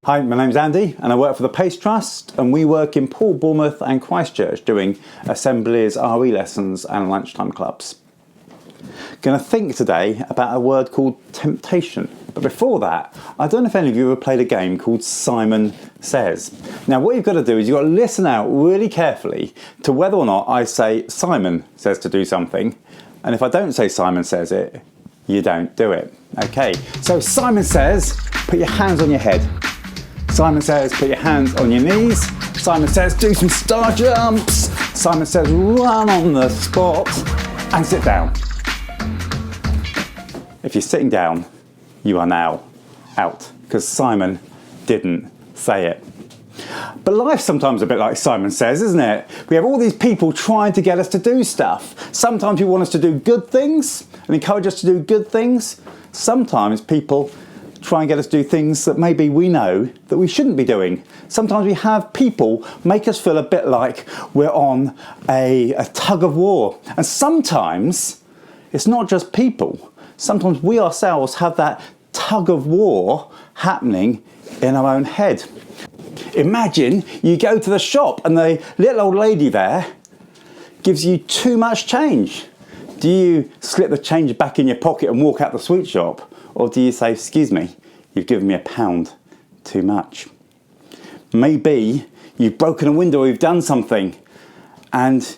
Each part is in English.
Hi, my name's Andy and I work for the Pace Trust, and we work in Poole, Bournemouth and Christchurch doing assemblies, RE lessons and lunchtime clubs. Going to think today about a word called temptation. But before that, I don't know if any of you ever played a game called Simon Says. Now what you've got to do is you've got to listen out really carefully to whether or not I say Simon says to do something, and if I don't say Simon says it, you don't do it. Okay, so Simon says, put your hands on your head. Simon says, put your hands on your knees. Simon says, do some star jumps. Simon says, run on the spot and sit down. If you're sitting down, you are now out, because Simon didn't say it. But life's sometimes a bit like Simon Says, isn't it? We have all these people trying to get us to do stuff. Sometimes people want us to do good things and encourage us to do good things. Sometimes people try and get us to do things that maybe we know that we shouldn't be doing. Sometimes we have people make us feel a bit like we're on a tug of war. And sometimes it's not just people. Sometimes we ourselves have that tug of war happening in our own head. Imagine you go to the shop and the little old lady there gives you too much change. Do you slip the change back in your pocket and walk out the sweet shop? Or do you say, excuse me, you've given me £1 too much? Maybe you've broken a window or you've done something and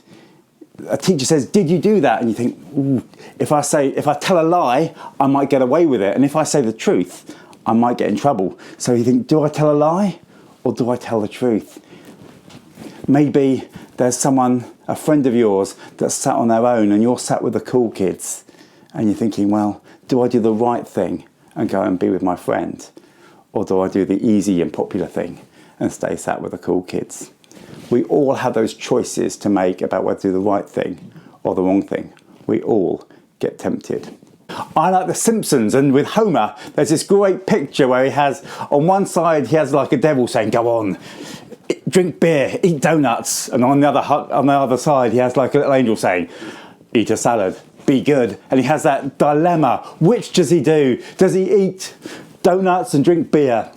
a teacher says, did you do that? And you think, ooh, if I tell a lie, I might get away with it. And if I say the truth, I might get in trouble. So you think, do I tell a lie or do I tell the truth? Maybe there's someone, a friend of yours, that's sat on their own and you're sat with the cool kids. And you're thinking, well, do I do the right thing and go and be with my friend? Or do I do the easy and popular thing and stay sat with the cool kids? We all have those choices to make about whether to do the right thing or the wrong thing. We all get tempted. I like The Simpsons, and with Homer, there's this great picture where he has, on one side, he has like a devil saying, go on, drink beer, eat donuts. And on the other side, he has like a little angel saying, eat a salad, be good. And he has that dilemma. Which does he do? Does he eat donuts and drink beer?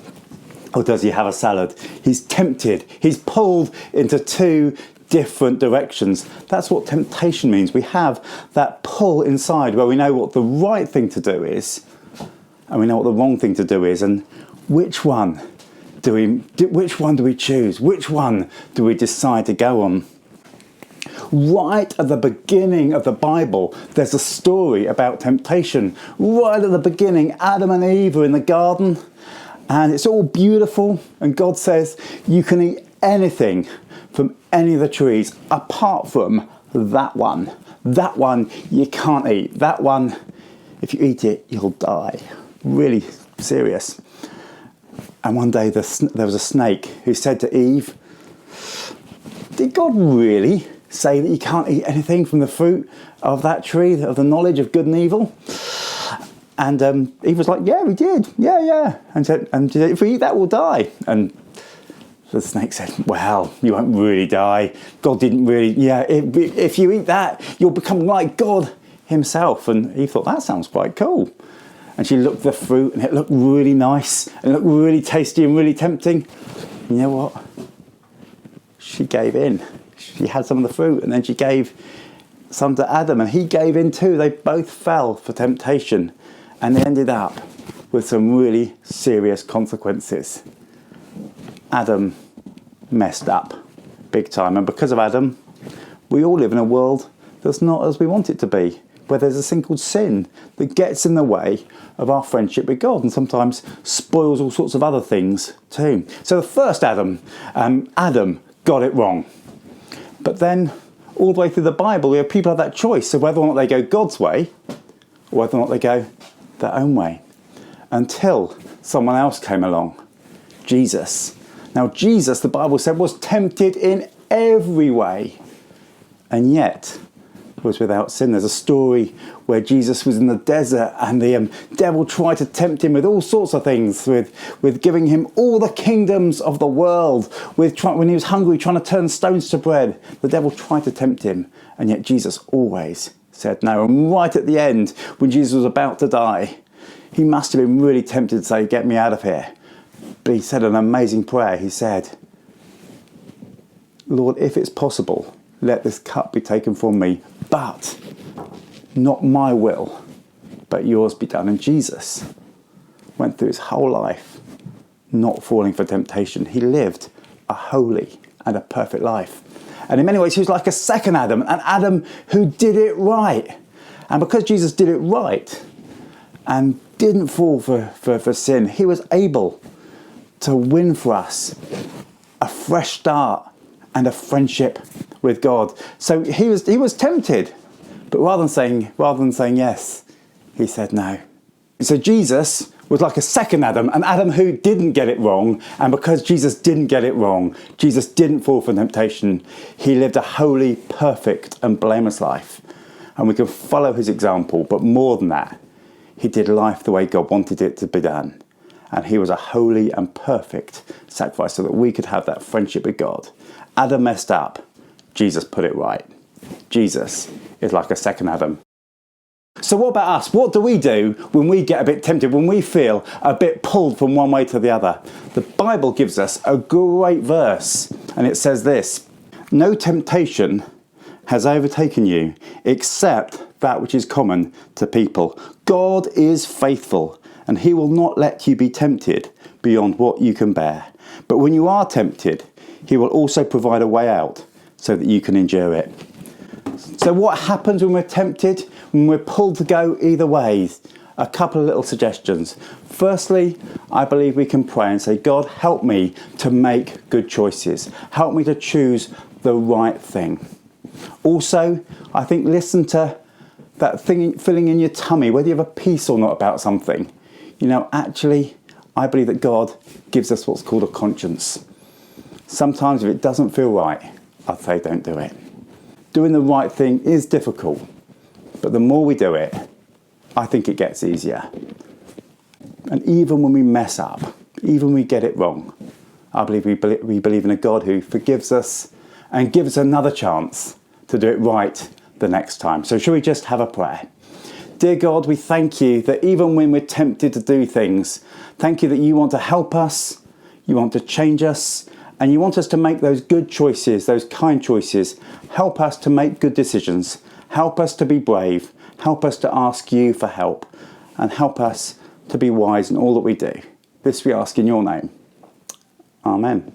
Or does he have a salad? He's tempted. He's pulled into two different directions. That's what temptation means. We have that pull inside where we know what the right thing to do is and we know what the wrong thing to do is, and which one do we choose? Which one do we decide to go on? Right at the beginning of the Bible, there's a story about temptation. Right at the beginning, Adam and Eve are in the garden. And it's all beautiful, and God says you can eat anything from any of the trees apart from that one. That one you can't eat. That one, if you eat it, you'll die. Really serious. And one day there was a snake who said to Eve, did God really say that you can't eat anything from the fruit of that tree, of the knowledge of good and evil? And Eve was like, yeah, we did. Yeah. And said, and if we eat that, we'll die. And the snake said, well, you won't really die. God didn't really, if you eat that, you'll become like God himself. And Eve thought, that sounds quite cool. And she looked at the fruit and it looked really nice and it looked really tasty and really tempting. And you know what? She gave in. She had some of the fruit and then she gave some to Adam and he gave in too. They both fell for temptation. And they ended up with some really serious consequences. Adam messed up big time. And because of Adam, we all live in a world that's not as we want it to be, where there's a thing called sin that gets in the way of our friendship with God and sometimes spoils all sorts of other things too. So the first Adam got it wrong. But then all the way through the Bible, we have people have that choice of whether or not they go God's way or whether or not they go their own way, until someone else came along, Jesus. Now Jesus, the Bible said, was tempted in every way and yet was without sin. There's a story where Jesus was in the desert and the devil tried to tempt him with all sorts of things, with giving him all the kingdoms of the world, when he was hungry trying to turn stones to bread. The devil tried to tempt him and yet Jesus always said no. And right at the end, when Jesus was about to die, he must have been really tempted to say, get me out of here. But he said an amazing prayer. He said, Lord, if it's possible, let this cup be taken from me, but not my will, but yours be done. And Jesus went through his whole life not falling for temptation. He lived a holy and a perfect life. And in many ways, he was like a second Adam, an Adam who did it right. And because Jesus did it right and didn't fall for sin, he was able to win for us a fresh start and a friendship with God. So he was tempted, but rather than saying yes, he said no. So Jesus was like a second Adam, an Adam who didn't get it wrong. And because Jesus didn't get it wrong, Jesus didn't fall for temptation. He lived a holy, perfect and blameless life. And we can follow his example. But more than that, he did life the way God wanted it to be done. And he was a holy and perfect sacrifice so that we could have that friendship with God. Adam messed up. Jesus put it right. Jesus is like a second Adam. So what about us? What do we do when we get a bit tempted, when we feel a bit pulled from one way to the other? The Bible gives us a great verse, and it says this: no temptation has overtaken you except that which is common to people. God is faithful, and he will not let you be tempted beyond what you can bear. But when you are tempted, he will also provide a way out so that you can endure it. So what happens when we're tempted, when we're pulled to go either way? A couple of little suggestions. Firstly, I believe we can pray and say, God, help me to make good choices. Help me to choose the right thing. Also, I think listen to that thing feeling in your tummy, whether you have a peace or not about something. Actually, I believe that God gives us what's called a conscience. Sometimes if it doesn't feel right, I'd say don't do it. Doing the right thing is difficult, but the more we do it, I think it gets easier. And even when we mess up, even when we get it wrong, I believe we believe in a God who forgives us and gives us another chance to do it right the next time. So shall we just have a prayer? Dear God, we thank you that even when we're tempted to do things, thank you that you want to help us, you want to change us, and you want us to make those good choices, those kind choices. Help us to make good decisions. Help us to be brave. Help us to ask you for help. And help us to be wise in all that we do. This we ask in your name. Amen.